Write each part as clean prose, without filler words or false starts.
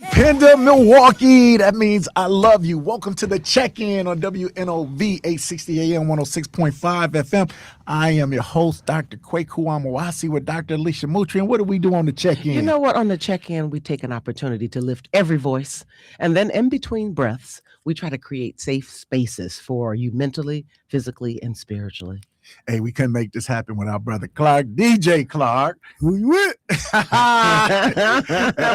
Panda, Milwaukee. That means I love you. Welcome to the check-in on WNOV 860 AM 106.5 FM. I am your host, Dr. Kweku Dr.Alisia with Dr.Alisia Moutry. And what do we do on the check-in? You know what? On the check-in, we take an opportunity to lift every voice. And then in between breaths, we try to create safe spaces for you mentally, physically, and spiritually. Hey, we couldn't make this happen without brother Clark, DJ Clark. Who you with? And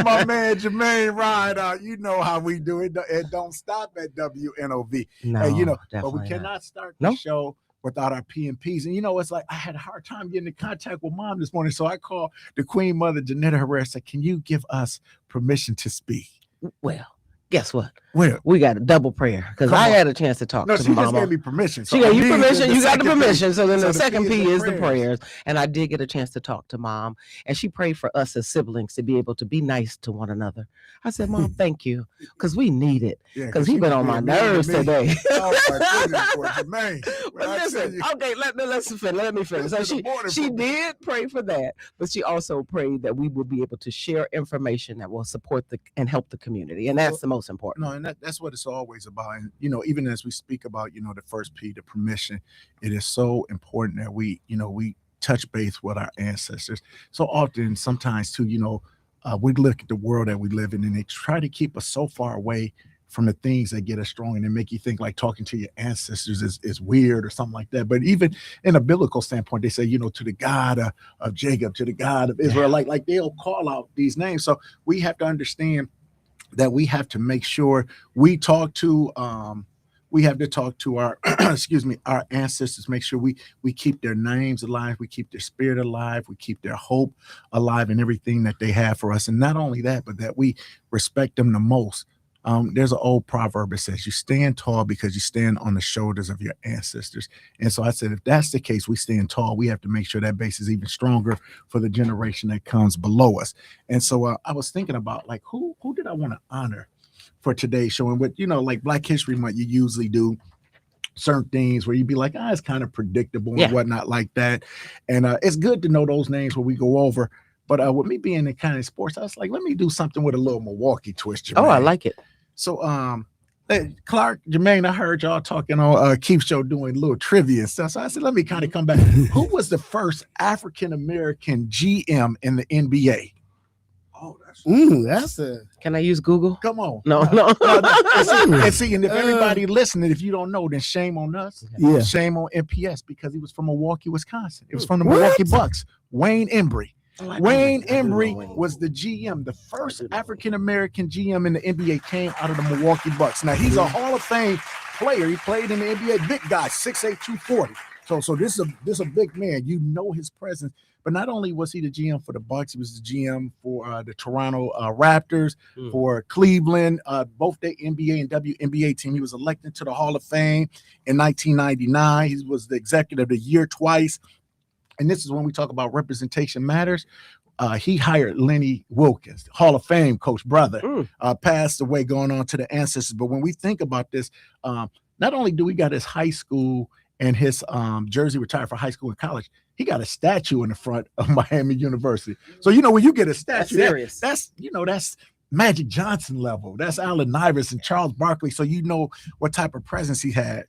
my man Jermaine Ryan. You know how we do it. It don't stop at WNOV. No, Hey, but we cannot start the show without our PMPs. And it's like I had a hard time getting in contact with mom this morning. So I called the Queen Mother, Janetta Herrera, said, can you give us permission to speak? Well, guess what? Well, we got a double prayer because I had a chance to talk to she Mama. Just gave me permission. So she gave you permission. You got the permission. So then the second P is the prayers. And I did get a chance to talk to Mom. And she prayed for us as siblings to be able to be nice to one another. I said, Mom, thank you. Because we need it. Because he's been on my nerves today. But listen, okay, let me finish. So she did pray for that, but she also prayed that we will be able to share information that will support and help the community. And that's the most important. No, and that's what it's always about. And even as we speak about the first P, the permission, it is so important that we touch base with our ancestors. So often, sometimes too, we look at the world that we live in, and they try to keep us so far away from the things that get us strong and they make you think like talking to your ancestors is weird or something like that. But even in a biblical standpoint, they say, to the God of Jacob, to the God of Israel, like they'll call out these names. So we have to understand that we have to make sure we talk to our our ancestors, make sure we keep their names alive, we keep their spirit alive, we keep their hope alive and everything that they have for us. And not only that, but that we respect them the most. There's an old proverb that says you stand tall because you stand on the shoulders of your ancestors. And so I said, if that's the case, we stand tall. We have to make sure that base is even stronger for the generation that comes below us. And so I was thinking about like, who did I want to honor for today's show? And with, like Black History Month, you usually do certain things where you'd be like, it's kind of predictable and whatnot like that. And it's good to know those names when we go over. But with me being in kind of sports, I was like, let me do something with a little Milwaukee twist. Jermaine. Oh, I like it. So, Clark, Jermaine, I heard y'all talking on Keith's show doing a little trivia and stuff. So I said, let me kind of come back. Who was the first African-American GM in the NBA? Oh, that's a. Can I use Google? Come on. No. And see, and if everybody listening, if you don't know, then shame on us. Yeah. Shame on MPS because he was from Milwaukee, Wisconsin. It was from the Milwaukee Bucks. Wayne Embry. Wayne Embry was the GM, the first African-American GM in the NBA came out of the Milwaukee Bucks. Now, he's a Hall of Fame player. He played in the NBA, big guy, 6'8", 240. So this is a big man. You know his presence. But not only was he the GM for the Bucks, he was the GM for the Toronto Raptors, for Cleveland, both the NBA and WNBA team. He was elected to the Hall of Fame in 1999. He was the executive of the year twice. And this is when we talk about representation matters. He hired Lenny Wilkens, Hall of Fame coach, brother, passed away, going on to the ancestors. But when we think about this, not only do we got his high school and his jersey retired for high school and college, he got a statue in the front of Miami University. So, when you get a statue, that's Magic Johnson level. That's Allen Iverson, Charles Barkley. So you know what type of presence he had.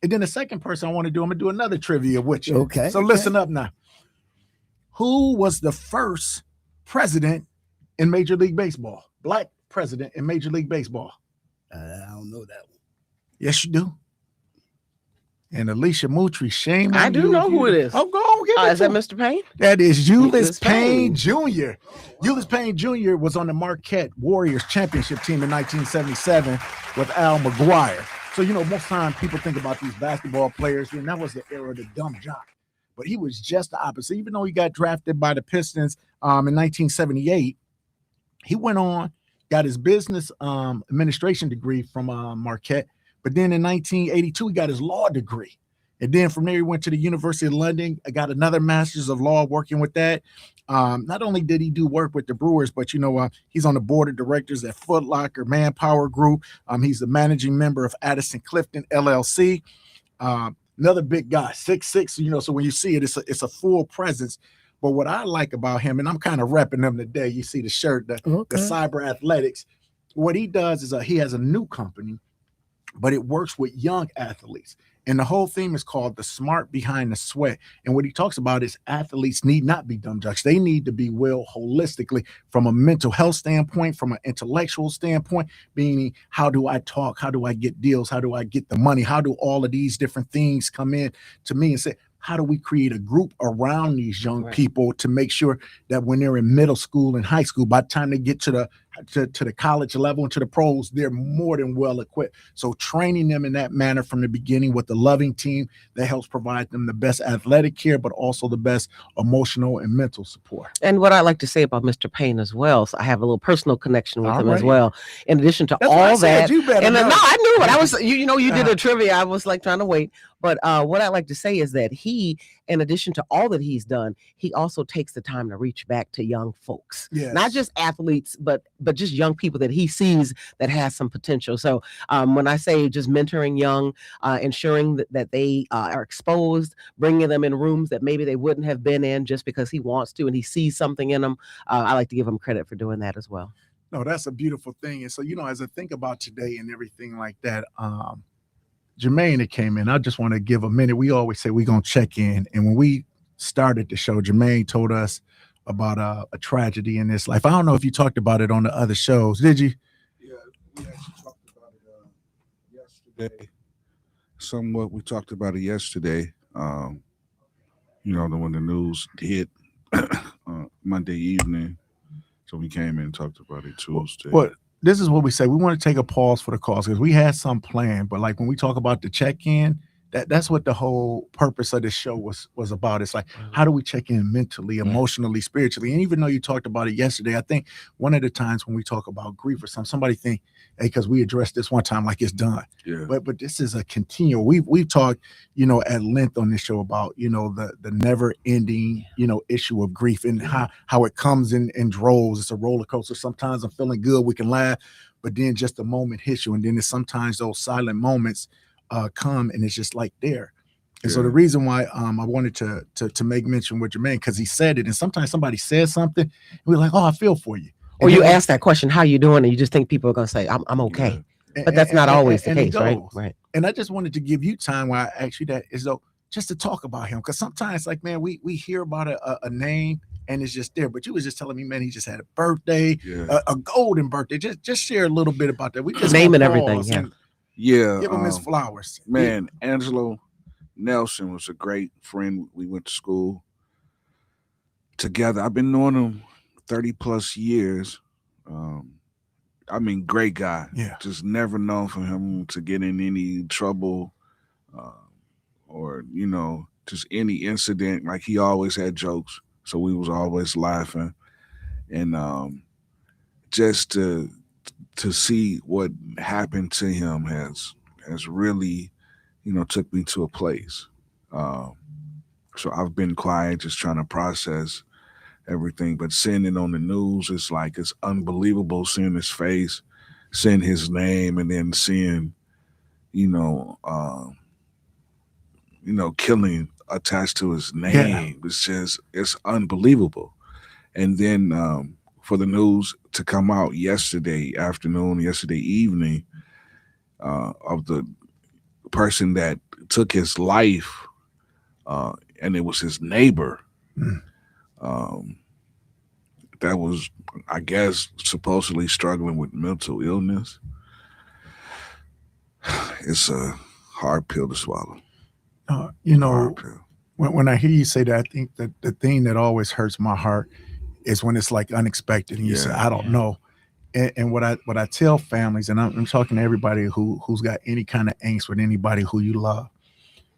And then the second person I want to do, I'm going to do another trivia with you. Okay. So listen up now. Who was the first president in Major League Baseball? Black president in Major League Baseball? I don't know that one. Yes, you do. And Alisia Moutry, shame on you. I do know who it is. Oh, go on, give it Is that Mr. Payne? That is Ulice Payne Jr. Ulice Payne Jr. was on the Marquette Warriors championship team in 1977 with Al McGuire. So, most times people think about these basketball players, and that was the era of the dumb jock. But he was just the opposite. Even though he got drafted by the Pistons in 1978, he went on, got his business administration degree from Marquette. But then in 1982, he got his law degree. And then from there, he went to the University of London, got another master's of law working with that. Not only did he do work with the Brewers, but, he's on the board of directors at Foot Locker Manpower Group. He's the managing member of Addison Clifton, LLC. Another big guy, 6'6", so when you see it, it's a full presence. But what I like about him, and I'm kind of repping him today, you see the shirt, the Cyber Athletics. what he does is he has a new company, but it works with young athletes. And the whole theme is called The Smart Behind the Sweat. And what he talks about is athletes need not be dumb jocks. They need to be well holistically from a mental health standpoint, from an intellectual standpoint, meaning how do I talk? How do I get deals? How do I get the money? How do all of these different things come in to me and say, how do we create a group around these young people to make sure that when they're in middle school and high school, by the time they get to the college level and to the pros, they're more than well equipped. So training them in that manner from the beginning with a loving team that helps provide them the best athletic care, but also the best emotional and mental support. And what I like to say about Mr. Payne as well, so I have a little personal connection with him as well. In addition to all that, you better and know. no, I knew it. I was, you did a trivia. I was like trying to wait. But what I like to say is that he, in addition to all that he's done, he also takes the time to reach back to young folks, not just athletes, but just young people that he sees that has some potential. So when I say just mentoring young, ensuring that they are exposed, bringing them in rooms that maybe they wouldn't have been in just because he wants to and he sees something in them, I like to give him credit for doing that as well. No, that's a beautiful thing. And so, as I think about today and everything like that, Jermaine that came in, I just want to give a minute. We always say we're going to check in. And when we started the show, Jermaine told us about a tragedy in his life. I don't know if you talked about it on the other shows. Did you? Yeah, we actually talked about it yesterday. Somewhat, we talked about it yesterday. When the news hit Monday evening. So we came in and talked about it Tuesday. Well, this is what we say. We want to take a pause for the cause because we had some plan, but like when we talk about the check-in, that's what the whole purpose of this show was about. It's like, how do we check in mentally, emotionally, spiritually? And even though you talked about it yesterday, I think one of the times when we talk about grief or somebody think, hey, because we addressed this one time like it's done. Yeah. But this is a continual. We've talked, at length on this show about, the never-ending, issue of grief and how it comes in droves. It's a roller coaster. Sometimes I'm feeling good, we can laugh, but then just a moment hits you. And then there's sometimes those silent moments come and it's just like there. And so the reason why I wanted to make mention with Jermaine, because he said it, and sometimes somebody says something and we're like, oh, I feel for you. Or you ask that question, how you doing? And you just think people are going to say, I'm okay. But that's not always the case, right? Right. And I just wanted to give you time while I asked you that, is though just to talk about him. Because sometimes, like, man, we hear about a name and it's just there. But you was just telling me, man, he just had a birthday, a golden birthday. Just share a little bit about that. We just name and everything. Give him his flowers. Man, Angelo Nelson was a great friend. We went to school together. I've been knowing him 30 plus years. Great guy. Yeah. Just never known for him to get in any trouble or, just any incident. Like, he always had jokes. So we was always laughing. And just to see what happened to him has really, took me to a place. So I've been quiet, just trying to process everything, but seeing it on the news, it's like, it's unbelievable seeing his face, seeing his name, and then seeing, killing attached to his name. Yeah. It's unbelievable. And then for the news to come out yesterday afternoon, yesterday evening, of the person that took his life, and it was his neighbor. That was, I guess, supposedly struggling with mental illness. It's a hard pill to swallow. When I hear you say that, I think that the thing that always hurts my heart is when it's like unexpected and you say, I don't know. And what I tell families, and I'm talking to everybody who's got any kind of angst with anybody who you love,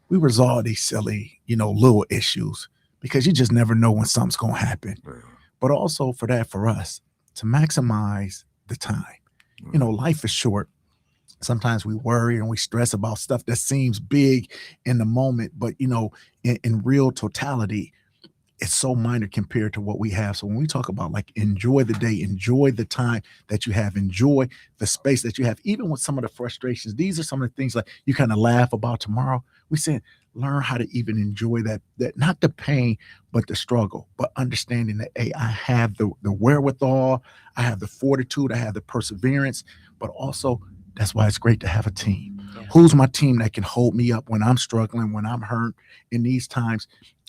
we resolve these silly, little issues because you just never know when something's going to happen. But also for us to maximize the time. Life is short. Sometimes we worry and we stress about stuff that seems big in the moment, but in real totality, it's so minor compared to what we have. So when we talk about like enjoy the day, enjoy the time that you have, enjoy the space that you have, even with some of the frustrations, these are some of the things like you kind of laugh about tomorrow. We say, learn how to even enjoy that not the pain, but the struggle, but understanding that, hey, I have the wherewithal, I have the fortitude, I have the perseverance, but also that's why it's great to have a team. Yeah. Who's my team that can hold me up when I'm struggling, when I'm hurt in these times,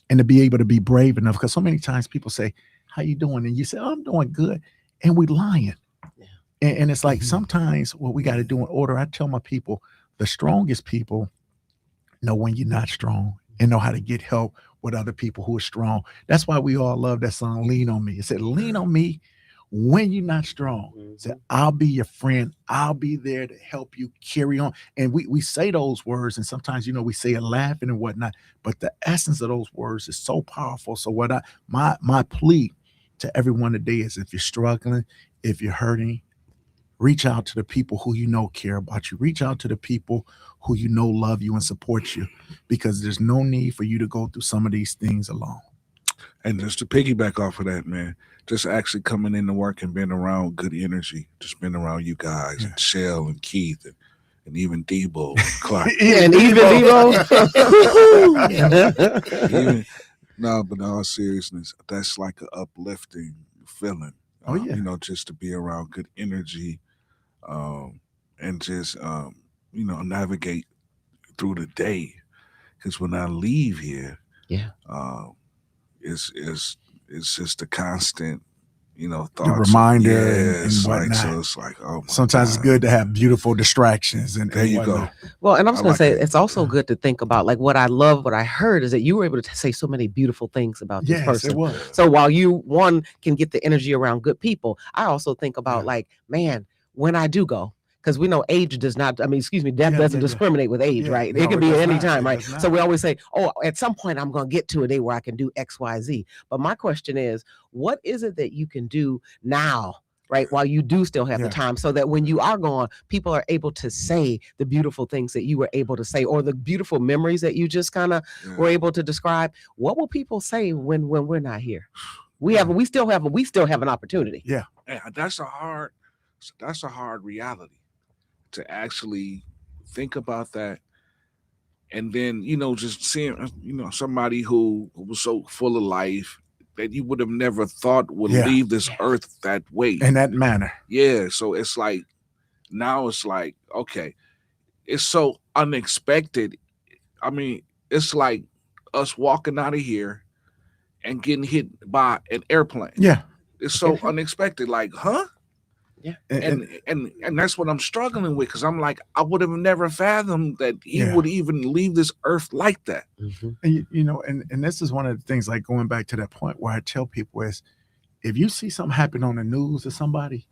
and to be able to be brave enough? Because so many times people say, how you doing? And you say, oh, I'm doing good. And we lying. Yeah. And it's like sometimes what we got to do in order, I tell my people, the strongest people know when you're not strong and know how to get help with other people who are strong. That's why we all love that song, Lean on Me. It said, lean on me when you're not strong. It said, I'll be your friend. I'll be there to help you carry on. And we say those words, and sometimes, we say it laughing and whatnot, but the essence of those words is so powerful. So my plea to everyone today is, if you're struggling, if you're hurting, reach out to the people who care about you. Reach out to the people who love you and support you, because there's no need for you to go through some of these things alone. And just to piggyback off of that, man, just actually coming into work and being around good energy, just being around you guys, and Shell and Keith and even Debo and Clark. And even Debo. No, but in all seriousness, that's like an uplifting feeling. Oh, yeah. Just to be around good energy, and just navigate through the day. Because when I leave here, it's just a constant, thoughts, the reminder and like, whatnot. so it's like, oh my sometimes God. it's good to have beautiful distractions. And There you whatnot. go. Well, and I'm just going to say, it. it's also good to think about, like, what I heard is that you were able to say so many beautiful things about this Yes, person. it was. So while one can get the energy around good people, I also think about like, man, when I do go, because we know age does not, death doesn't discriminate with age, right? No, it can be does at any not. time, It right? does not. So we always say, oh, at some point I'm going to get to a day where I can do X, Y, Z. But my question is, what is it that you can do now, right, while you do still have the time, so that when you are gone, people are able to say the beautiful things that you were able to say, or the beautiful memories that you just kind of were able to describe? What will people say when we're not here? We still have an opportunity. Yeah. That's a hard reality, to actually think about that. And then, just seeing, somebody who was so full of life that you would have never thought would leave this earth that way. In that manner. Yeah. So it's like, now it's like, okay, it's so unexpected. I mean, it's like us walking out of here and getting hit by an airplane. Yeah. It's so unexpected. Like, huh? Yeah. And that's what I'm struggling with, because I'm like, I would have never fathomed that he would even leave this earth like that. And and this is one of the things, like, going back to that point where I tell people is, if you see something happen on the news to somebody,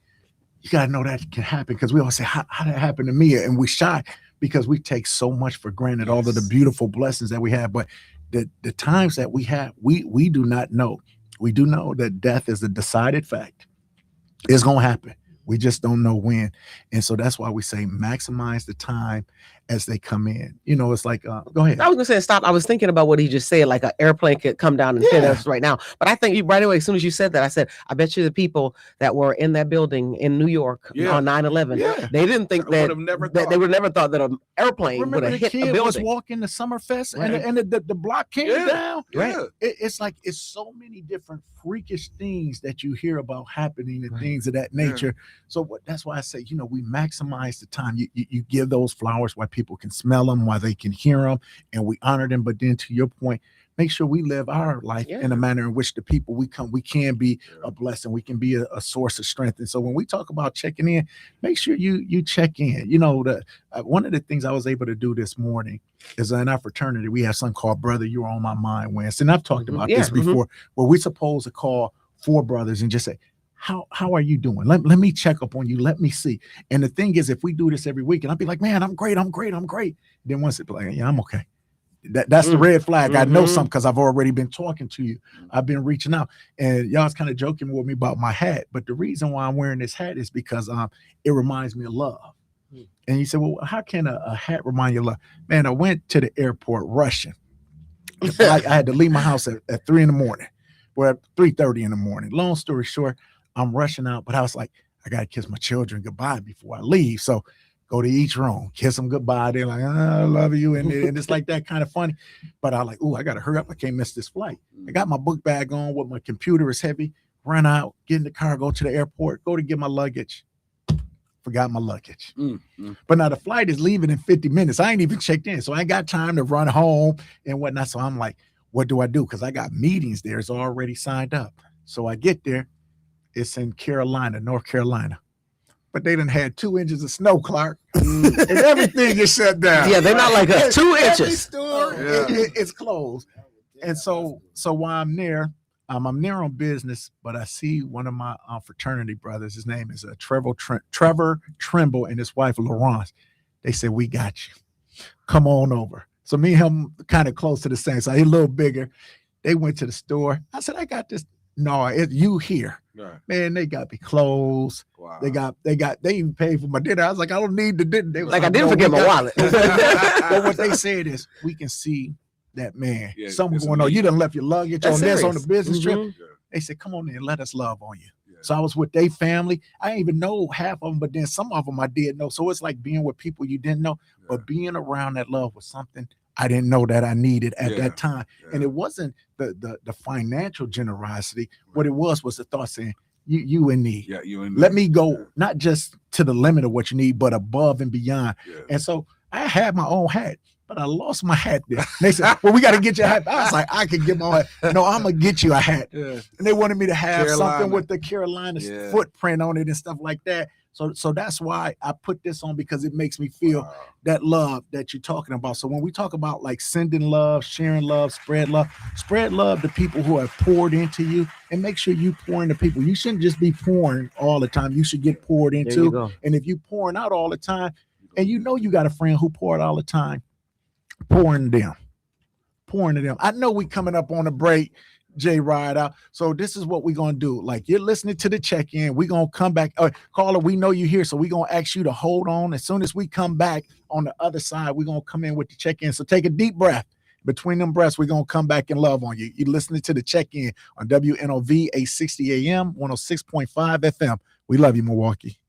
you got to know that can happen, because we all say, how did that happen to me? And we shy because we take so much for granted, all of the beautiful blessings that we have. But the times that we have, we do not know. We do know that death is a decided fact. It's going to happen. We just don't know when. And so that's why we say maximize the time as they come in. It's like, go ahead. I was going to say stop. I was thinking about what he just said, like an airplane could come down and hit us right now. But I think right away, as soon as you said that, I said, I bet you the people that were in that building in New York on 9/11, they didn't think they would have never thought that an airplane would have hit the building. Was walking to Summerfest and the block came down. Right. It's like, it's so many different freakish things that you hear about happening and things of that nature. So that's why I say, we maximize the time. You give those flowers while people can smell them, while they can hear them, and we honor them. But then, to your point, make sure we live our life in a manner in which the people we can be a blessing. We can be a source of strength. And so when we talk about checking in, make sure you check in. One of the things I was able to do this morning is, in our fraternity, we have something called Brother You're on My Mind Wednesday. And I've talked about this before, where we're supposed to call 4 brothers and just say, how are you doing? Let me check up on you. Let me see. And the thing is, if we do this every week, and I'll be like, man, I'm great. Then once it's like, yeah, I'm okay. That's the red flag. I know something, because I've already been talking to you. I've been reaching out, and y'all's kind of joking with me about my hat. But the reason why I'm wearing this hat is because it reminds me of love. And you said, well, how can a hat remind you of love? Man, I went to the airport rushing. I had to leave my house at 3 a.m. Well, at 3:30 in the morning. Long story short, I'm rushing out, but I was like, I got to kiss my children goodbye before I leave. So Go to each room, kiss them goodbye. They're like, I love you. And it's like that kind of funny. But I like, I got to hurry up. I can't miss this flight. I got my book bag on with my computer is heavy. Run out, get in the car, go to the airport, go to get my luggage. Forgot my luggage. But now the flight is leaving in 50 minutes. I ain't even checked in. So I ain't got time to run home and whatnot. So I'm like, what do I do? Because I got meetings there. It's already signed up. So I get there. It's in Carolina, North Carolina. But they done had 2 inches of snow, Clark. And everything is shut down. Yeah, they're not like us. 2 Every inches. store, it's closed. And so while I'm there on business, but I see one of my fraternity brothers. His name is Trevor Trimble and his wife, Laurence. They said, we got you. Come on over. So me and him kind of close to the same. So he's a little bigger. They went to the store. I said, I got this. No, you here. Right. Man, they got me clothes. Wow. They even paid for my dinner. I was like, I don't need the dinner. They was like I didn't forget my wallet. But what they said is, we can see that, man, something going on. You done left your luggage on the business trip. They said, come on in, let us love on you. Yeah. So I was with their family. I didn't even know half of them, but then some of them I did know. So it's like being with people you didn't know, but being around that love was something I didn't know that I needed at that time. And it wasn't the financial generosity. What it was the thought saying, you in need. Yeah, you in need. Let me go not just to the limit of what you need, but above and beyond. Yeah. And so I had my own hat, but I lost my hat there. And they said, well, we got to get you a hat. I was like, I can get my own hat. No, I'm going to get you a hat. Yeah. And they wanted me to have something with the Carolina footprint on it and stuff like that. So that's why I put this on, because it makes me feel that love that you're talking about. So when we talk about like sending love, sharing love, spread love to people who have poured into you, and make sure you pour into people. You shouldn't just be pouring all the time. You should get poured into. And if you pouring out all the time, and you know you got a friend who poured all the time, pouring to them. I know we coming up on a break. J Ride out. So this is what we're gonna do. Like, you're listening to the check-in. We're gonna come back. Caller, we know you're here, so we're gonna ask you to hold on. As soon as we come back on the other side, we're gonna come in with the check-in. So take a deep breath. Between them breaths, we're gonna come back and love on you. You're listening to the check-in on WNOV 860 AM, 106.5 FM. We love you, Milwaukee.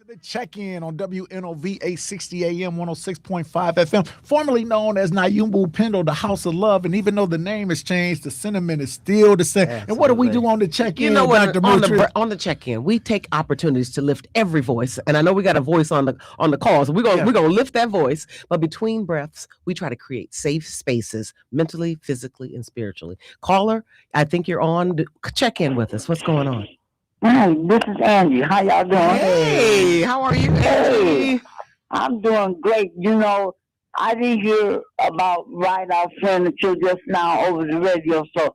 The check-in on WNOV 860 AM 106.5 FM, formerly known as Nayumbu Pendo, the House of Love. And even though the name has changed, the sentiment is still the same. Absolutely. And what do we do on the check-in, You know what? Dr. Moutry? On the check-in, we take opportunities to lift every voice. And I know we got a voice on the call, so we're gonna lift that voice. But between breaths, we try to create safe spaces, mentally, physically, and spiritually. Caller, I think you're on. Check in with us. What's going on? Hi, this is Angie. How y'all doing? Hey, how are you, Angie? Hey, I'm doing great. You know, I didn't hear about Right Out Furniture just now over the radio, so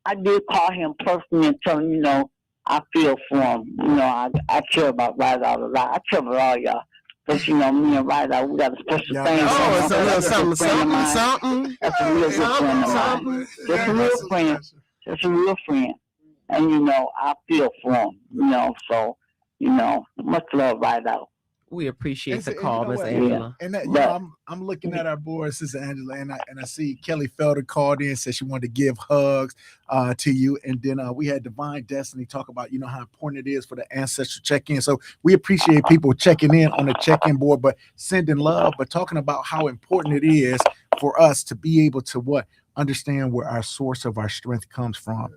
I did call him personally and tell him, you know, I feel for him. You know, I care about Right Out a lot. I care about all y'all. But, you know, me and Right Out, we got a special thing. Oh, it's a little That's something. That's a real good friend of mine. Just a real friend. Just a real friend. And, you know, I feel for him, you know, so, you know, much love Right Out. We appreciate the And call, you know Miss what? Angela. And that, you know, I'm looking at our board, Sister Angela, and I see Kelly Felder called in, said she wanted to give hugs to you. And then we had Divine Destiny talk about, you know, how important it is for the ancestral check-in. So we appreciate people checking in on the check-in board, but sending love, but talking about how important it is for us to be able to understand where our source of our strength comes from.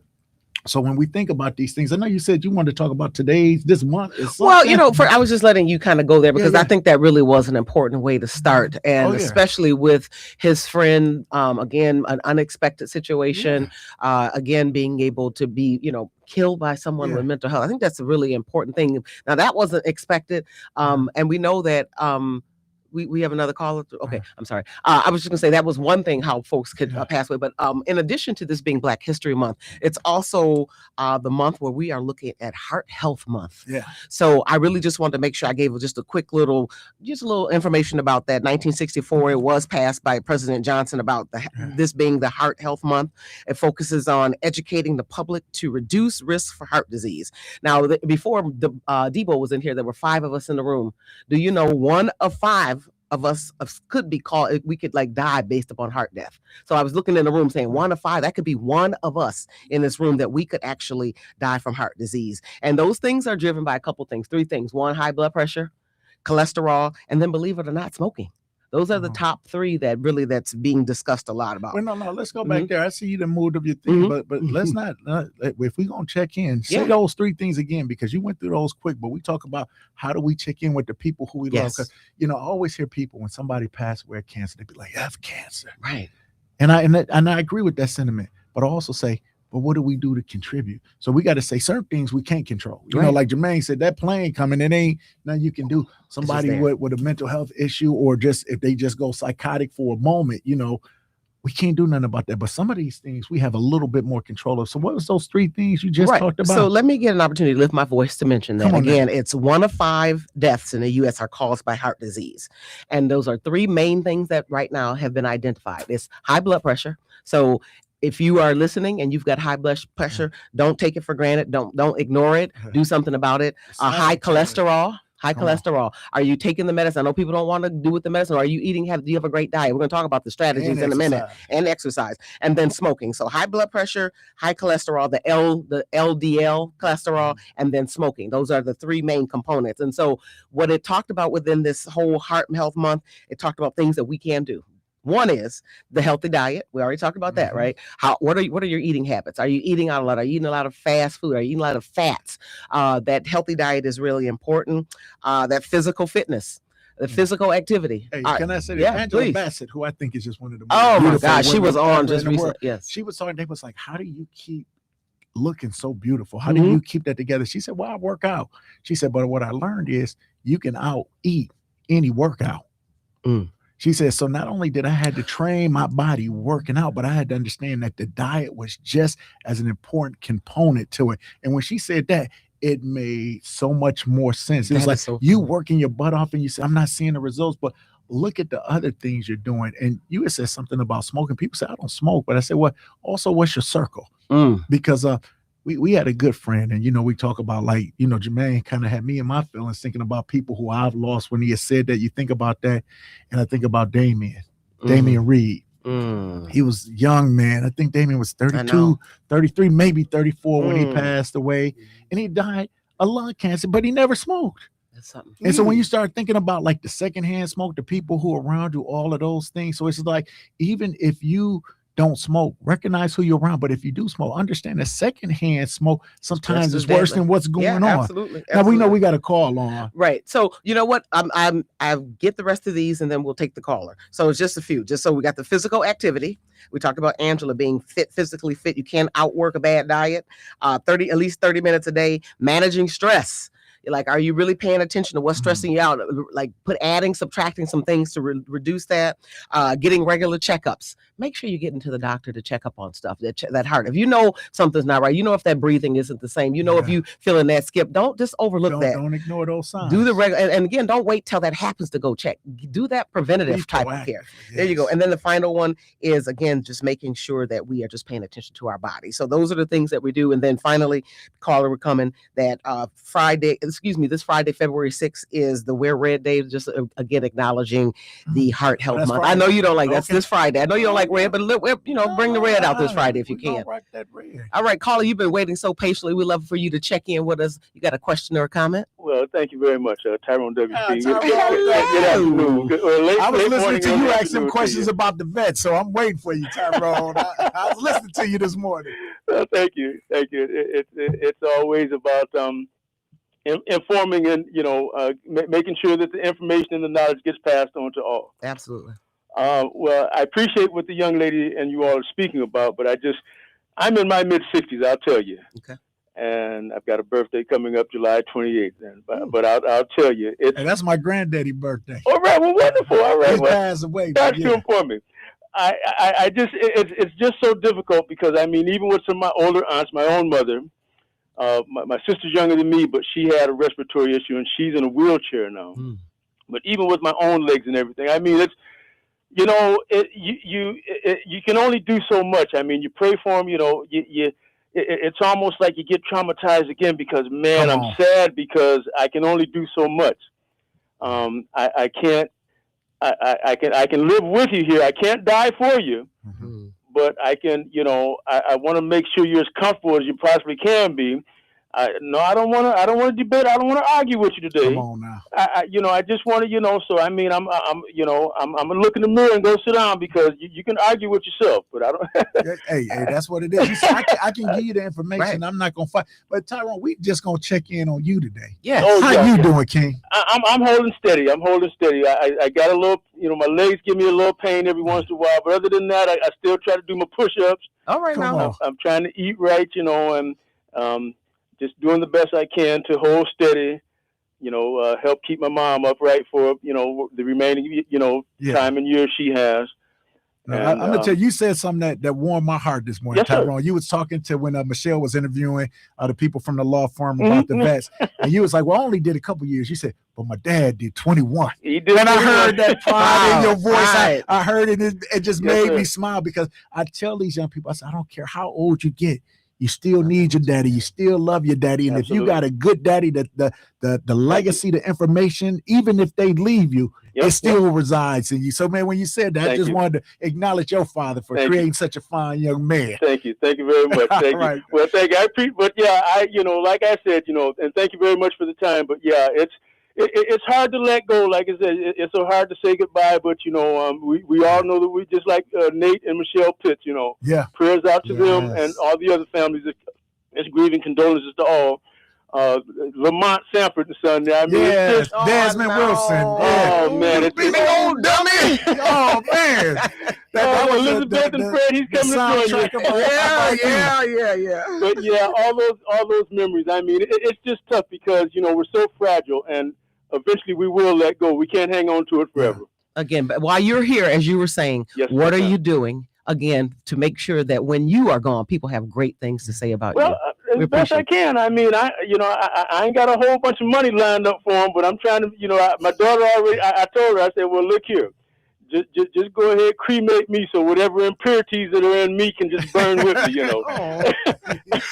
So when we think about these things, I know you said you wanted to talk about this month. Well, you know, I was just letting you kind of go there because I think that really was an important way to start. And especially with his friend, again, an unexpected situation, again, being able to be, you know, killed by someone with mental health. I think that's a really important thing. Now, that wasn't expected. And we know that we have another caller. Okay, I'm sorry. I was just gonna say that was one thing how folks could pass away. But in addition to this being Black History Month, it's also the month where we are looking at Heart Health Month. Yeah. So I really just wanted to make sure I gave just a little information about that. 1964, it was passed by President Johnson about this being the Heart Health Month. It focuses on educating the public to reduce risk for heart disease. Now, before Debo was in here, there were 5 of us in the room. Do you know 1 of 5 of us could be called, we could like die based upon heart death? So I was looking in the room saying 1 of 5, that could be 1 of us in this room that we could actually die from heart disease. And those things are driven by a couple things, 3 things. 1, high blood pressure, cholesterol, and then, believe it or not, smoking. Those are the top 3 that's being discussed a lot about. Well, no, let's go back there. I see you the mood of your thing, but let's not, if we're going to check in, say those 3 things again, because you went through those quick, but we talk about how do we check in with the people who we love. Because, you know, I always hear people when somebody passed away of cancer, they be like, I have cancer. Right. And I agree with that sentiment, but I also say, but what do we do to contribute? So we got to say certain things we can't control. You know, like Jermaine said, that plane coming, it ain't nothing you can do. Somebody with a mental health issue, or just if they just go psychotic for a moment, you know, we can't do nothing about that. But some of these things we have a little bit more control of. So what was those 3 things you just talked about? So let me get an opportunity to lift my voice to mention that. Again, it's 1 of 5 deaths in the U.S. are caused by heart disease. And those are 3 main things that right now have been identified. It's high blood pressure. So if you are listening and you've got high blood pressure, don't take it for granted. Don't ignore it. Do something about it. High cholesterol. Cholesterol. Are you taking the medicine? I know people don't want to do with the medicine. Or are you eating? Do you have a great diet? We're going to talk about the strategies in a minute. And exercise. And then smoking. So high blood pressure, high cholesterol, the LDL cholesterol, and then smoking. Those are the 3 main components. And so what it talked about within this whole Heart Health Month, it talked about things that we can do. 1 is the healthy diet. We already talked about that, right? What are your eating habits? Are you eating out a lot? Are you eating a lot of fast food? Are you eating a lot of fats? That healthy diet is really important. That physical fitness, the physical activity. Hey, can I say that? Angela Bassett, who I think is just one of the most my gosh, she was on just recently. Yes, she was talking. They was like, how do you keep looking so beautiful? How do you keep that together? She said, well, I work out. She said, but what I learned is you can out eat any workout. She said, so not only did I had to train my body working out, but I had to understand that the diet was just as an important component to it. And when she said that, it made so much more sense. It was like you working your butt off and you said, I'm not seeing the results, but look at the other things you're doing. And you had said something about smoking. People say, I don't smoke. But I said, well, also, what's your circle? Because we had a good friend, and, you know, we talk about, like, you know, Jermaine kind of had me in my feelings thinking about people who I've lost when he has said that. You think about that, and I think about Damien Reed. He was young, man. I think Damien was 32, 33, maybe 34 when he passed away, and he died of lung cancer, but he never smoked. That's something. And so when you start thinking about like the secondhand smoke, the people who are around you, all of those things. So it's like, even if you don't smoke, recognize who you're around. But if you do smoke, understand that secondhand smoke sometimes is worse than what's going on. Absolutely. Now we know we got a call on. Right. So you know what? I get the rest of these and then we'll take the caller. So it's just a few. Just so we got the physical activity. We talked about Angela being fit, physically fit. You can't outwork a bad diet. At least 30 minutes a day. Managing stress. Like, are you really paying attention to what's stressing you out? Like, adding, subtracting some things to reduce that. Getting regular checkups. Make sure you get into the doctor to check up on stuff that heart. If you know something's not right, you know if that breathing isn't the same. You know if you feeling that skip. Don't just overlook that. Don't ignore those signs. Do the regular, and again, don't wait till that happens to go check. Do that preventative type of care. Yes. There you go. And then the final one is, again, just making sure that we are just paying attention to our body. So those are the things that we do. And then finally, caller, we're coming that this Friday, February 6th is the Wear Red Day. Just again, acknowledging the Heart Health Month. Friday. I know you don't like that's this Friday. I know you don't like red, but bring the red out this Friday if you can. Rock that red. All right, caller, you've been waiting so patiently. We'd love for you to check in with us. You got a question or a comment? Well, thank you very much, Tyrone WC. I was listening to you ask some questions about the vets, so I'm waiting for you, Tyrone. I was listening to you this morning. Well, thank you. It's always about informing and making sure that the information and the knowledge gets passed on to all. Absolutely. Well, I appreciate what the young lady and you all are speaking about, but I'm in my mid-60s, I'll tell you. Okay. And I've got a birthday coming up July 28th. But I'll tell you. And that's my granddaddy birthday. All right, well, wonderful. All right. He passed away. That's too important. It's just so difficult because, even with some of my older aunts, my own mother, my sister's younger than me, but she had a respiratory issue and she's in a wheelchair now. But even with my own legs and everything, it's, you can only do so much. You pray for them, it's almost like you get traumatized again because, man, I'm sad because I can only do so much. I can live with you here. I can't die for you, but I can, I want to make sure you're as comfortable as you possibly can be. I don't want to debate. I don't want to argue with you today. Come on now. I just want to, so I'm gonna look in the mirror and go sit down because you can argue with yourself, but I don't. hey, that's what it is. You see, I can give you the information. Right. I'm not gonna fight. But Tyrone, we just gonna check in on you today. Yeah. How you doing, King? I'm holding steady. I got a little, my legs give me a little pain every once in a while, but other than that, I still try to do my push-ups. All right, now I'm trying to eat right, and just doing the best I can to hold steady, help keep my mom upright for, the remaining, time and years she has. Now, I'm gonna tell you, you said something that warmed my heart this morning, yes, Tyrone. You was talking to when Michelle was interviewing the people from the law firm about the vets, and you was like, "Well, I only did a couple years." You said, "But my dad did 21." He did, and I heard that pride in your voice. Right. I heard it. It just made me smile because I tell these young people, I said, "I don't care how old you get. You still need your daddy. You still love your daddy. And Absolutely. If you got a good daddy, the legacy, the information, even if they leave you, it still resides in you." So, man, when you said that, I just wanted to acknowledge your father for creating such a fine young man. Thank you. Thank you very much. Thank you. Right. Well, thank you. I appreciate, but like I said, and thank you very much for the time. But it's hard to let go. Like I said, it's so hard to say goodbye. But we all know that we just like Nate and Michelle Pitts. Prayers out to them and all the other families. It's grieving condolences to all. Lamont Sanford, the son. It's just, Desmond Wilson. Oh man, it's big old dummy. Oh man, that was Elizabeth and Fred. He's coming to join you. Yeah. But all those memories. It's just tough because we're so fragile, and eventually we will let go. We can't hang on to it forever. Again, but while you're here, as you were saying, what are you doing again to make sure that when you are gone, people have great things to say about you? As best I can. I ain't got a whole bunch of money lined up for them, but I'm trying to, my daughter already, I told her, I said, well, look here, just go ahead, cremate me so whatever impurities that are in me can just burn with me,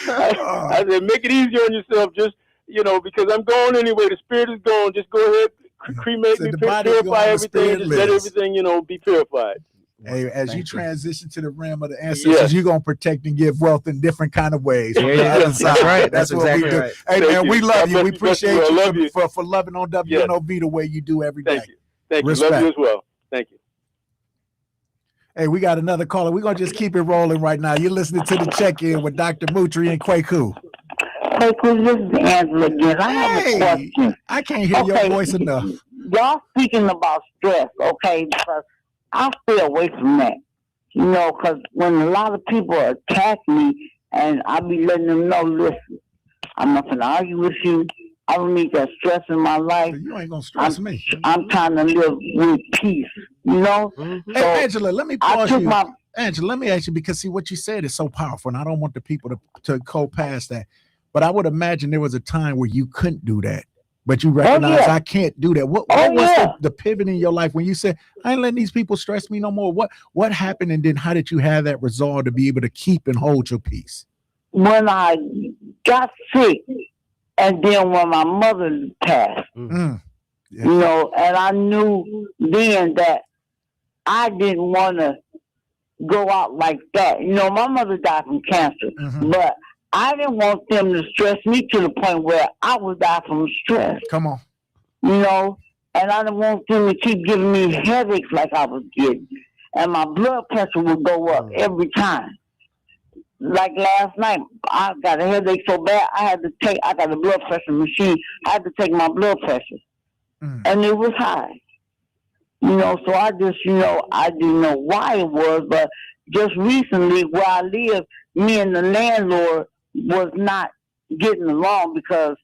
I said, make it easier on yourself, just, because I'm going anyway, the spirit is gone, just go ahead, cremate me, purify everything, just let everything, be purified. Hey, as you Thank transition to the realm of the ancestors, you're gonna protect and give wealth in different kind of ways. Yeah, that's right. That's what exactly we do. right. Hey, Thank man, you. we love God you. bless We you, bless you. appreciate I you love you. for loving on WNOB the way you do every day. Thank you. Thank Respect. you. Love you as well. Thank you. Hey, we got another caller. We're gonna just keep it rolling right now. You're listening to the check-in with Dr. Moutry and Kweku. Kweku, this is Angela again. I have a question. I can't hear your voice enough. Y'all speaking about stress, okay? Because I stay away from that. You know, because when a lot of people attack me, and I be letting them know, listen, I'm not going to argue with you. I don't need that stress in my life. You ain't gonna stress me. I'm trying to live with peace, you know? Mm-hmm. Hey, So Angela, let me pause you. my Angela, let me ask you, because see what you said is so powerful, and I don't want the people to go past that. But I would imagine there was a time where you couldn't do that, but you recognize I can't do that. What was the pivot in your life when you said, I ain't letting these people stress me no more? What happened, and then how did you have that resolve to be able to keep and hold your peace? When I got sick, and then when my mother passed, Yeah. you know, and I knew then that I didn't want to go out like that. You know, my mother died from cancer, but I didn't want them to stress me to the point where I would die from stress. Come on. You know, and I didn't want them to keep giving me headaches like I was getting. And my blood pressure would go up every time. Like last night, I got a headache so bad, I got a blood pressure machine. I had to take my blood pressure. And it was high. You know, so I just, you know, I didn't know why it was, but just recently where I live, me and the landlord was not getting along because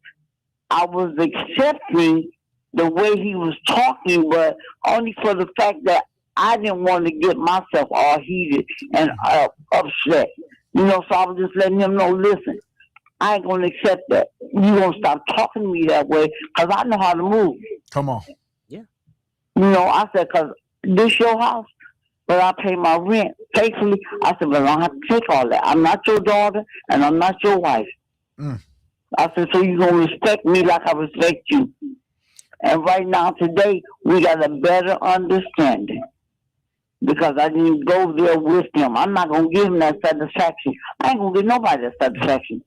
I was accepting the way he was talking, but only for the fact that I didn't want to get myself all heated and upset. You know, so I was just letting him know, listen, I ain't going to accept that. You going to stop talking to me that way because I know how to move. Come on. You know, I said, because this your house, but I pay my rent faithfully. I said, but I don't have to take all that. I'm not your daughter, and I'm not your wife. I said, so you're going to respect me like I respect you. And right now, today, we got a better understanding. Because I didn't go there with him. I'm not going to give him that satisfaction. I ain't going to give nobody that satisfaction.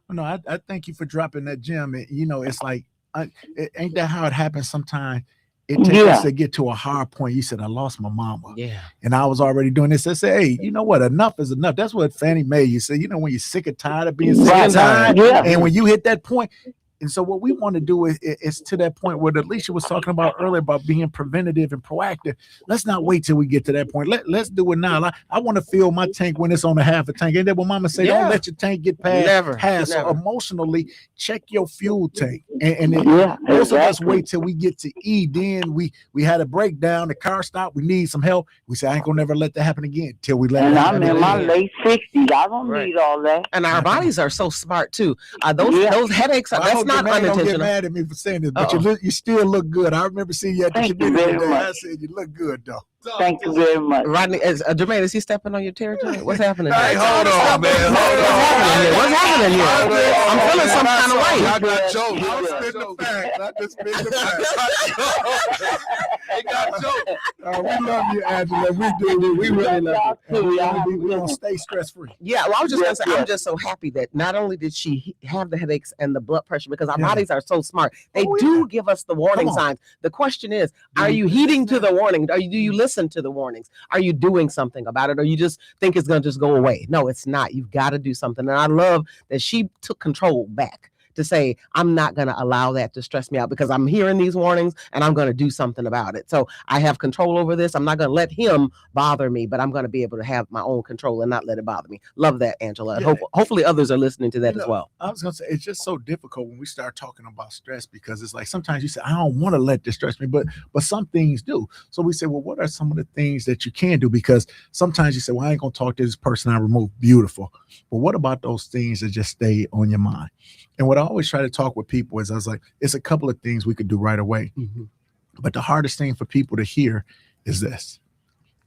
No, I thank you for dropping that gem. You know, it's like, ain't that how it happens sometimes? It takes us to get to a hard point. You said, I lost my mama. Yeah. And I was already doing this. I said, hey, you know what? Enough is enough. That's what Fannie Mae, you say, you know, when you're sick and tired of being sick and tired. And when you hit that point, and so what we want to do is to that point where Alicia was talking about earlier about being preventative and proactive. Let's not wait till we get to that point. Let's do it now. I want to fill my tank when it's on a half a tank. Ain't that what mama say? Don't let your tank get past half. So emotionally, check your fuel tank. And most of us wait till we get to E. Then we had a breakdown. The car stopped. We need some help. We say, I ain't gonna never let that happen again till we let it happen. And I'm in my late 60s. I don't need all that. And our bodies are so smart too. Those headaches are not unintentional. Don't get mad at me for saying this, but you still look good. I remember seeing you at the community today. I said you look good though. Thank you very much. Rodney, Jermaine, is he stepping on your territory? What's happening? Hey, hold on, man. What's happening here? I'm feeling some kind of way. I got jokes. I was spitting the facts. I just spitting the facts. They got jokes. We love you, Angela. We do. We really love you. We're gonna stay stress free. Yeah, well, I was just gonna say, I'm just so happy that not only did she have the headaches and the blood pressure, because our bodies are so smart. They do give us the warning signs. The question is, are you heeding to the warning? Do you listen to the warnings? Are you doing something about it? Or you just think it's gonna just go away? No, it's not. You've got to do something. And I love that she took control back to say, I'm not going to allow that to stress me out because I'm hearing these warnings and I'm going to do something about it. So I have control over this. I'm not going to let him bother me, but I'm going to be able to have my own control and not let it bother me. Love that, Angela. And hopefully others are listening to that as well. I was going to say, it's just so difficult when we start talking about stress because it's like sometimes you say, I don't want to let this stress me, but some things do. So we say, well, what are some of the things that you can do? Because sometimes you say, well, I ain't going to talk to this person I removed. Beautiful. But what about those things that just stay on your mind? And what I always try to talk with people is I was like, it's a couple of things we could do right away. But the hardest thing for people to hear is this.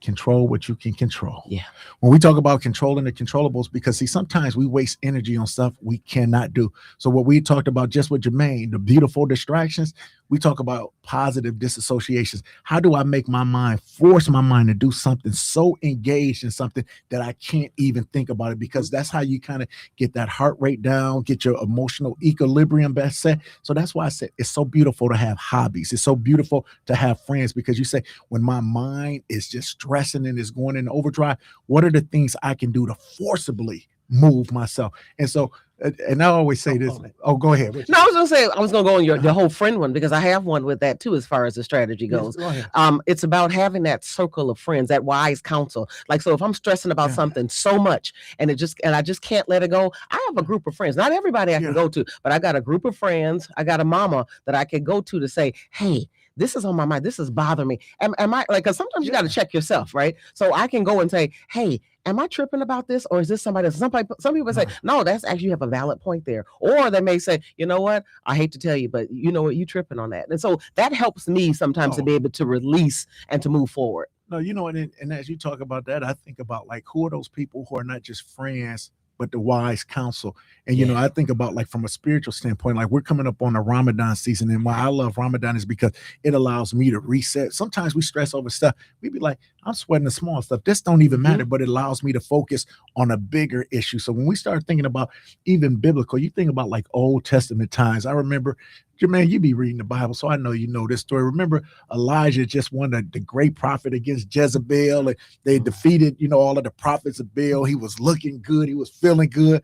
control what you can control. Yeah. When we talk about controlling the controllables, because see, sometimes we waste energy on stuff we cannot do. So what we talked about just with Jermaine, the beautiful distractions, we talk about positive disassociations. How do I make my mind, force my mind to do something so engaged in something that I can't even think about it? Because that's how you kind of get that heart rate down, get your emotional equilibrium best set. So that's why I said it's so beautiful to have hobbies. It's so beautiful to have friends, because you say, when my mind is just stressing and is going in overdrive, what are the things I can do to forcibly move myself? And so, and I always say this. Oh, go ahead. No, I was gonna say I was gonna go on the whole friend one, because I have one with that too, as far as the strategy goes. Go ahead. It's about having that circle of friends, that wise counsel. Like, so if I'm stressing about something so much and I just can't let it go, I have a group of friends. Not everybody I can go to, but I got a group of friends. I got a mama that I can go to say, hey, this is on my mind. This is bothering me. Am I like, because sometimes you got to check yourself, right? So I can go and say, hey, am I tripping about this, or is this somebody else? Some people say, no, that's actually, you have a valid point there. Or they may say, you know what? I hate to tell you, but you know what? You tripping on that. And so that helps me sometimes to be able to release and to move forward. No, you know, and as you talk about that, I think about, like, who are those people who are not just friends, but the wise counsel. And, you know, I think about, like, from a spiritual standpoint, like, we're coming up on the Ramadan season. And why I love Ramadan is because it allows me to reset. Sometimes we stress over stuff. We be like, I'm sweating the small stuff. This don't even matter, but it allows me to focus on a bigger issue. So when we start thinking about even biblical, you think about like Old Testament times. I remember, Jermaine, you be reading the Bible, so I know you know this story. Remember, Elijah just won the great prophet against Jezebel, and they defeated, you know, all of the prophets of Baal. He was looking good. He was feeling good.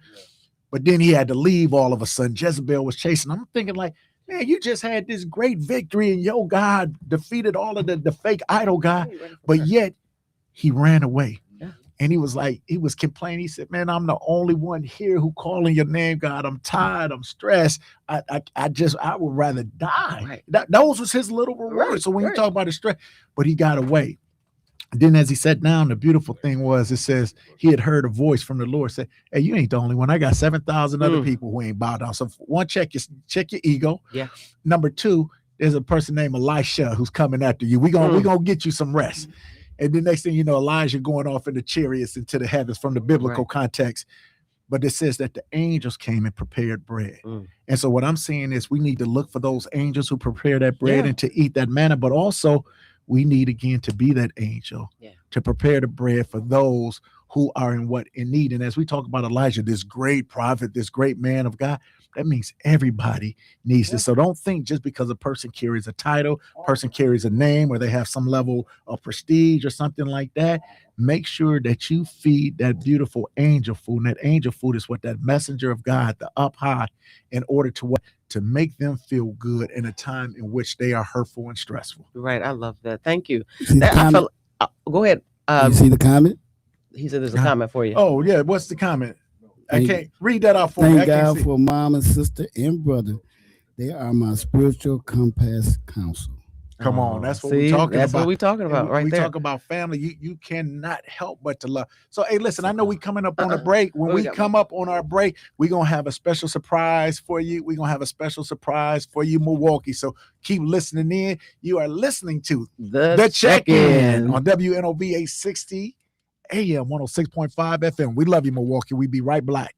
But then he had to leave all of a sudden. Jezebel was chasing. I'm thinking, like, man, you just had this great victory, and your God defeated all of the fake idol God, but yet he ran away. And he was like, he was complaining. He said, man, I'm the only one here who calling your name, God. I'm tired. I'm stressed. I would rather die. Those was his little reward. So when you talk about the stress, but he got away. Then as he sat down, the beautiful thing was, it says he had heard a voice from the Lord say, hey, you ain't the only one. I got 7,000 other people who ain't bowed down. So one, check your ego. Yeah. Number two, there's a person named Elisha who's coming after you. We gonna get you some rest. And the next thing you know, Elijah going off in the chariots into the heavens from the biblical context. But it says that the angels came and prepared bread. And so what I'm saying is, we need to look for those angels who prepare that bread and to eat that manna. But also, we need, again, to be that angel to prepare the bread for those who are in need. And as we talk about Elijah, this great prophet, this great man of God, that means everybody needs this. So don't think just because a person carries a title, person carries a name, or they have some level of prestige or something like that. Make sure that you feed that beautiful angel food. And that angel food is what that messenger of God, the up high, in order to make them feel good in a time in which they are hurtful and stressful. Right. I love that. Thank you. Go ahead. You see the comment? He said there's a comment for you. Oh, yeah. What's the comment? I can't read that out for me. Thank God for mom and sister and brother. They are my spiritual compass counsel. Come on, that's what we're talking about. That's what we're talking about right there. We talk about family. You cannot help but to love. So, hey, listen, I know we coming up on a break. When we come up on our break, we're going to have a special surprise for you. We're going to have a special surprise for you, Milwaukee. So keep listening in. You are listening to The Check-In on WNOV 860 AM 106.5 FM. We love you, Milwaukee. We be right back.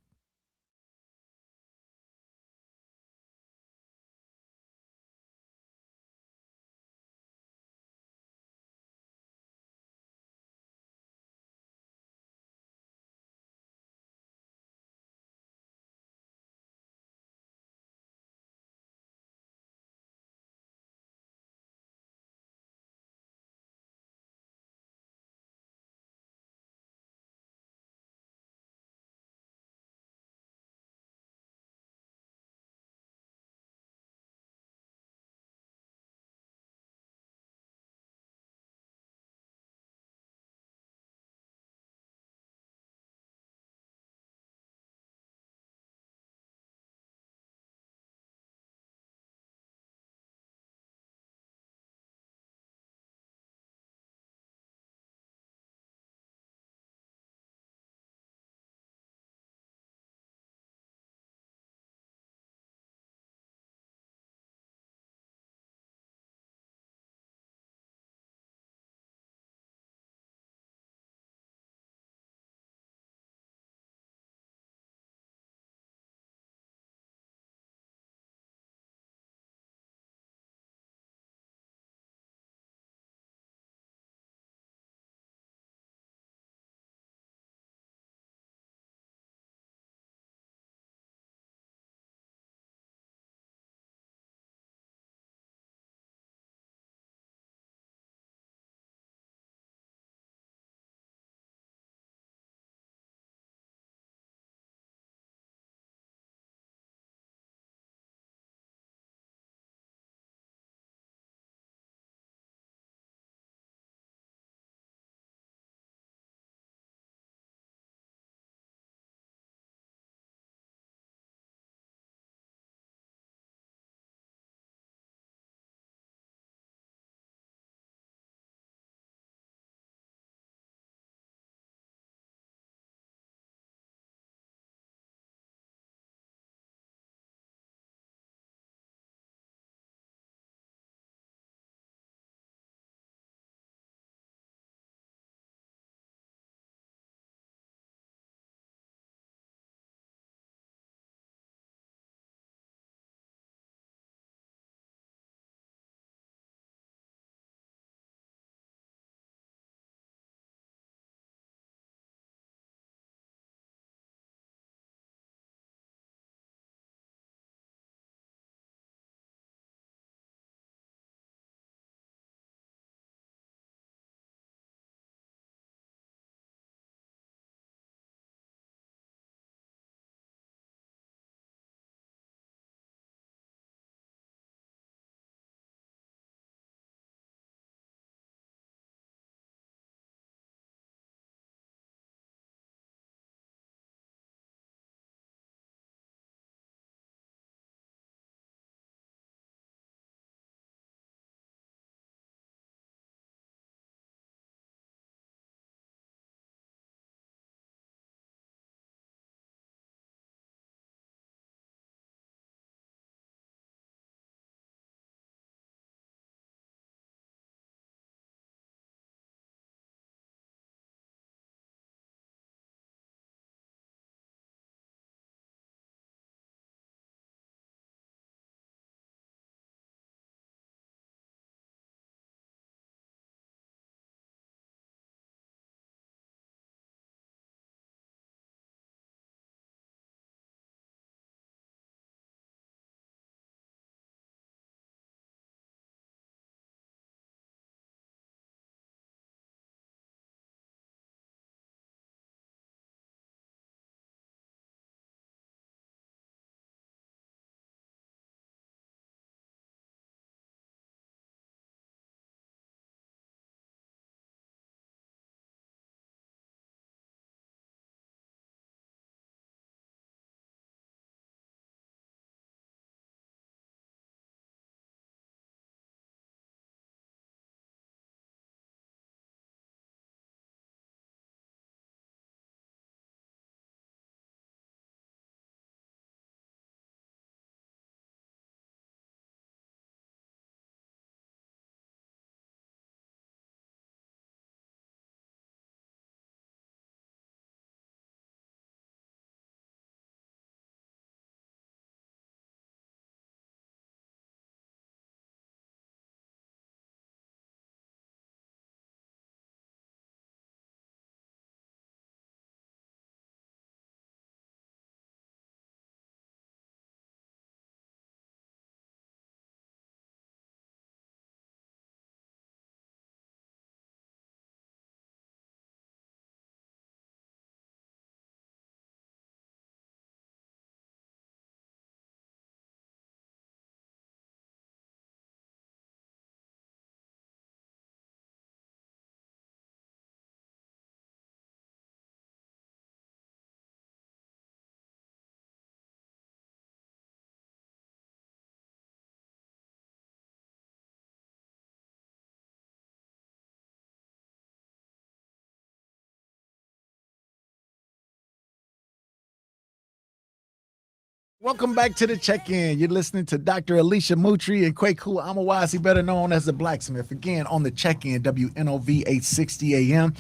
Welcome back to the check-in. You're listening to Dr. Alisia Moutry and Kweku Dr.Alisia, better known as the Blacksmith. Again, on the check-in, WNOV 860 AM.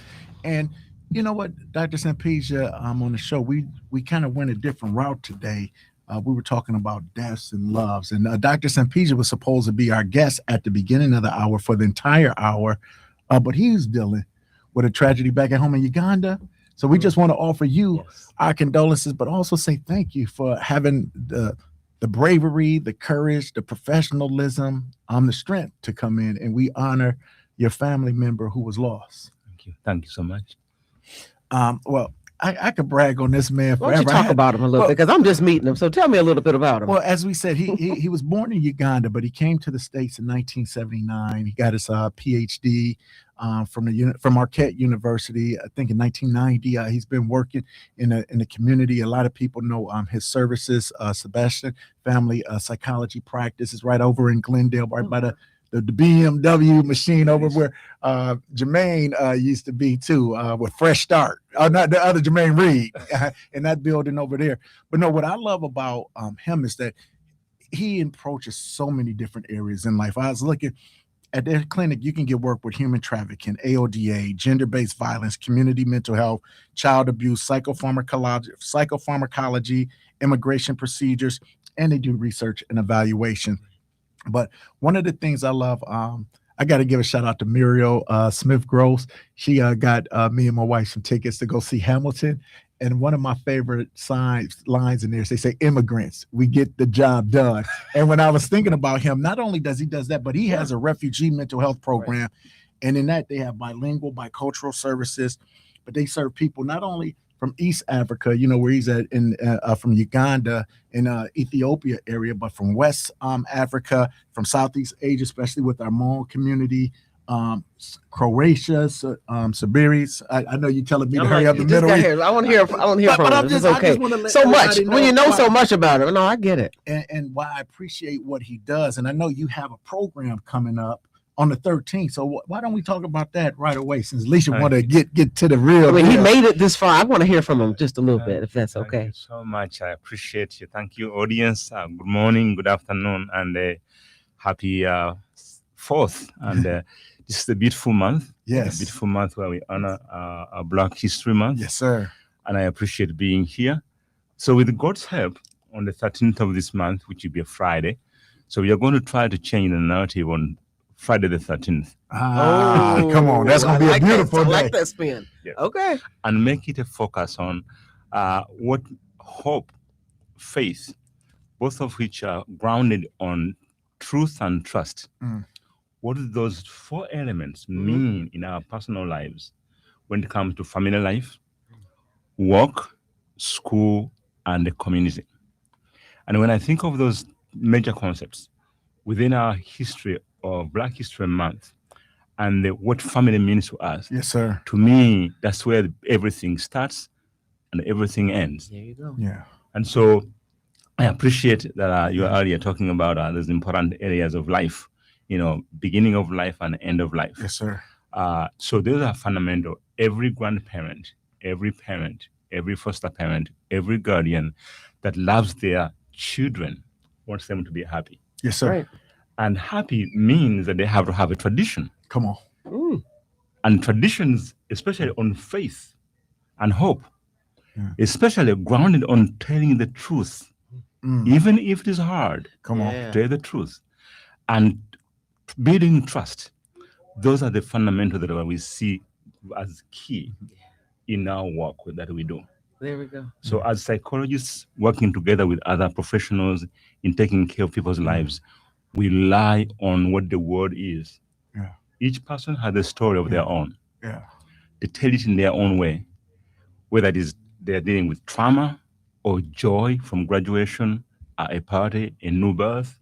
And you know what, Dr. Ssempija, on the show, we kind of went a different route today. We were talking about deaths and loves. And Dr. Ssempija was supposed to be our guest at the beginning of the hour for the entire hour, but he's dealing with a tragedy back at home in Uganda. So we just want to offer you our condolences, but also say thank you for having the bravery, the courage, the professionalism, the strength to come in, and we honor your family member who was lost. Thank you so much. Well, I could brag on this man forever. Why don't you talk about him a little bit? Because I'm just meeting him. So tell me a little bit about him. Well, as we said, he was born in Uganda, but he came to the States in 1979. He got his PhD from Marquette University, I think in 1990. He's been working in the community. A lot of people know his services. Sebastain family psychology practice is right over in Glendale, right by the BMW machine over where Jermaine used to be too, with Fresh Start. Not the other Jermaine Reed in that building over there. But no, what I love about him is that he approaches so many different areas in life. I was looking at their clinic, you can get work with human trafficking, AODA, gender-based violence, community mental health, child abuse, psychopharmacology, immigration procedures, and they do research and evaluation. But one of the things I love, I got to give a shout out to Muriel Smith Gross. She got me and my wife some tickets to go see Hamilton. And one of my favorite lines in there is they say, immigrants, we get the job done. And when I was thinking about him, not only does he that, but he has a refugee mental health program. Right. And in that, they have bilingual, bicultural services, but they serve people not only from East Africa, where he's at, from Uganda and Ethiopia area, but from West Africa, from Southeast Asia, especially with our Hmong community, Croatia, Siberia. I know you're telling me to hurry up the Middle East. I want to hear from him. It's okay. So much when you know so much about him. No, I get it. And why I appreciate what he does. And I know you have a program coming up on the 13th. So why don't we talk about that right away, since Alicia want to get to the real. I mean, he made it this far. I want to hear from him just a little bit, if that's okay. Thank you so much. I appreciate you. Thank you, audience. Good morning, good afternoon, and happy 4th. And this is a beautiful month. Yes. A beautiful month where we honor our Black History Month. Yes, sir. And I appreciate being here. So with God's help, on the 13th of this month, which will be a Friday, so we are going to try to change the narrative on Friday the 13th. Come on. That's going to be a beautiful day. I like that spin. Yes. Okay. And make it a focus on what hope, faith, both of which are grounded on truth and trust. What do those 4 elements mean in our personal lives when it comes to family life, work, school, and the community? And when I think of those major concepts within our history of Black History Month and what family means to us, yes, sir. To me, that's where everything starts and everything ends. There you go. Yeah. And so I appreciate that you are earlier talking about those important areas of life, beginning of life and end of life. Yes, sir. So those are fundamental. Every grandparent, every parent, every foster parent, every guardian that loves their children wants them to be happy. Yes, sir. Right. And happy means that they have to have a tradition. Come on. And traditions, especially on faith and hope, especially grounded on telling the truth, even if it is hard. Come on. Tell the truth. And building trust. Those are the fundamentals that we see as key in our work that we do. There we go. So as psychologists working together with other professionals in taking care of people's lives, we rely on what the word is. Yeah. Each person has a story of their own. Yeah. They tell it in their own way, whether it is they're dealing with trauma or joy from graduation, a party, a new birth,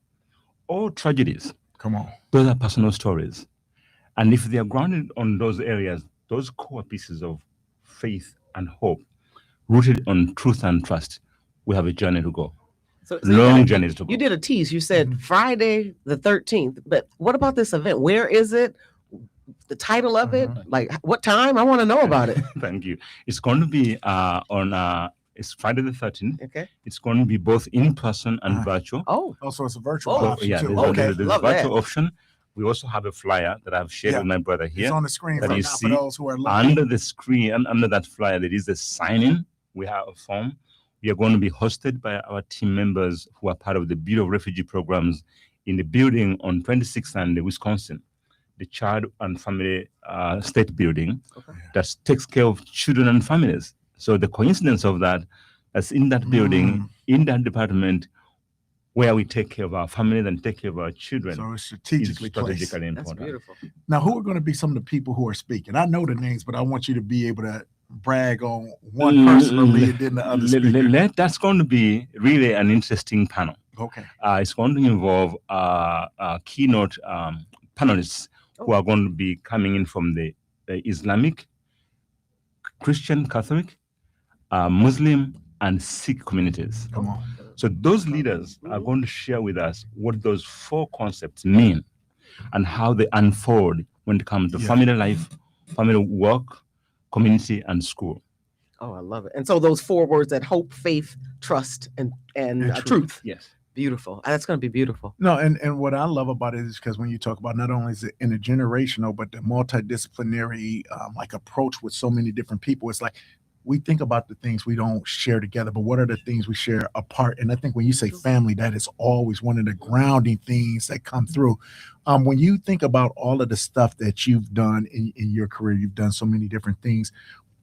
or tragedies. Come on. Those are personal stories. And if they are grounded on those areas, those core pieces of faith and hope, rooted on truth and trust, we have a journey to go. So long journeys to go. You did a tease. You said Friday the 13th, but what about this event? Where is it? The title of it? Like what time? I want to know about it. Thank you. It's going to be on It's Friday the 13th. Okay. It's going to be both in person and virtual. Oh. Also, it's a virtual Oh, option Yeah, too. there's, Okay. there's a Love virtual that. option. We also have a flyer that I've shared Yeah. with my brother It's here. on the screen that right you now for see those who are looking. Under the screen, and under that flyer, there is a sign-in. We have a form. We are going to be hosted by our team members who are part of the Bureau of Refugee Programs in the building on 26th and Wisconsin, the Child and Family State Building that takes care of children and families. So the coincidence of that's in that building, in that department, where we take care of our families and take care of our children. So it's is strategically placed. strategically That's important. beautiful. Now, who are going to be some of the people who are speaking? I know the names, but I want you to be able to brag on one personally and then the other speaker. That's going to be really an interesting panel. Okay. It's going to involve keynote panelists who are going to be coming in from the Islamic, Christian, Catholic, Muslim, and Sikh communities. Come on. So those leaders are going to share with us what those 4 concepts mean and how they unfold when it comes to family life, family work, community, and school. Oh, I love it. And so those 4 words that hope, faith, trust, and truth. Yes. Beautiful. That's going to be beautiful. No, and what I love about it is because when you talk about not only is it intergenerational, but the multidisciplinary like approach with so many different people, it's like we think about the things we don't share together, but what are the things we share apart? And I think when you say family, that is always one of the grounding things that come through. When you think about all of the stuff that you've done in your career, you've done so many different things.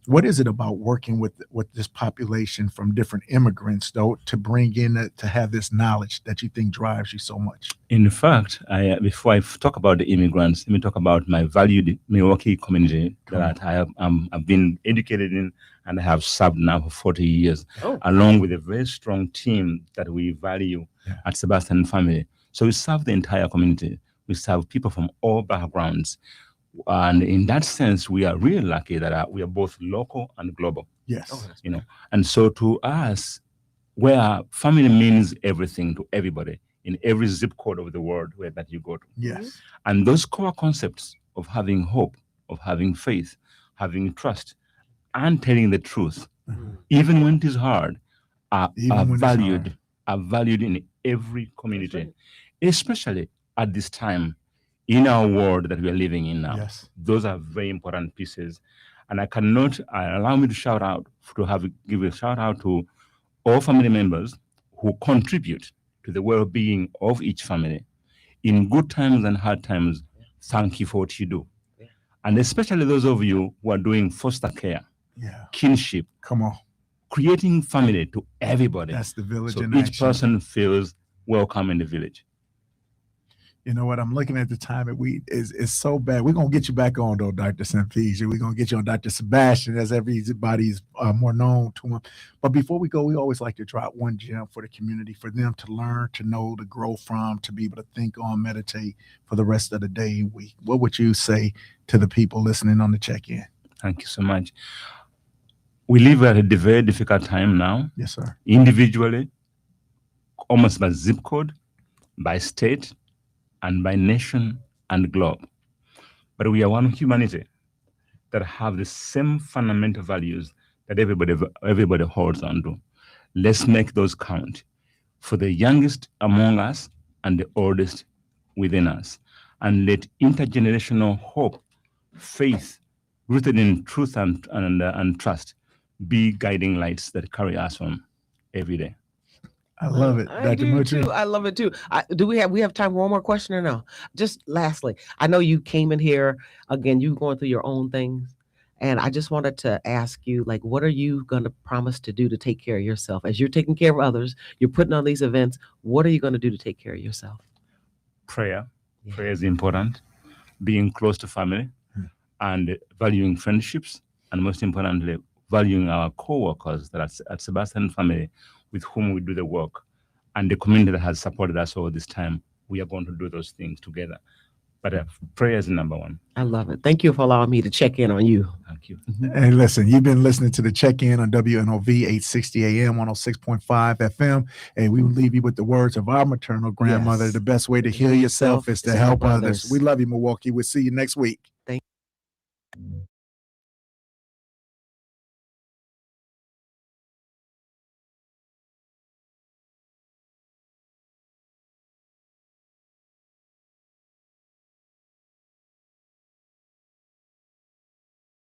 What is it about working with this population from different immigrants, though, to bring in to have this knowledge that you think drives you so much? In fact, before I talk about the immigrants, let me talk about my valued Milwaukee community that I've been educated in and I have served now for 40 years, along with a very strong team that we value at Sebastain family. So we serve the entire community. We serve people from all backgrounds. And in that sense, we are really lucky that we are both local and global. Yes. And so to us, where family means everything to everybody in every zip code of the world that you go to. Yes. And those core concepts of having hope, of having faith, having trust, and telling the truth, even when it is hard, are valued in every community, especially at this time in our world that we are living in now. Yes. Those are very important pieces. And I cannot allow me to give a shout out to all family members who contribute to the well-being of each family. In good times and hard times, thank you for what you do. And especially those of you who are doing foster care, kinship, creating family to everybody. That's the village so in each action. person feels welcome in the village. You know what? I'm looking at the time and it's so bad. We're going to get you back on though, Dr. Ssempija. We're going to get you on Dr. Sebastain as everybody's more known to him. But before we go, we always like to drop one gem for the community, for them to learn, to know, to grow from, to be able to think on, meditate for the rest of the day and week. What would you say to the people listening on the check-in? Thank you so much. We live at a very difficult time now. Yes, sir. Individually, almost by zip code, by state, and by nation and globe. But we are one humanity that have the same fundamental values that everybody holds on to. Let's make those count for the youngest among us and the oldest within us. And let intergenerational hope, faith, rooted in truth and trust, be guiding lights that carry us on every day. I love it, Dr. Moutry. I love it too. Do we have time for one more question or no? Just lastly, I know you came in here again. You going through your own things, and I just wanted to ask you, like, what are you going to promise to do to take care of yourself as you're taking care of others? You're putting on these events. What are you going to do to take care of yourself? Prayer. Yeah. Prayer is important. Being close to family, and valuing friendships, and most importantly, valuing our co-workers that are at Sebastain family, with whom we do the work, and the community that has supported us all this time. We are going to do those things together. But prayer is number one. I love it. Thank you for allowing me to check in on you. Thank you. Hey, listen, you've been listening to the check-in on WNOV 860 AM, 106.5 FM. And we will leave you with the words of our maternal grandmother. Yes. The best way to heal yourself is to help others. We love you, Milwaukee. We'll see you next week. Thank you.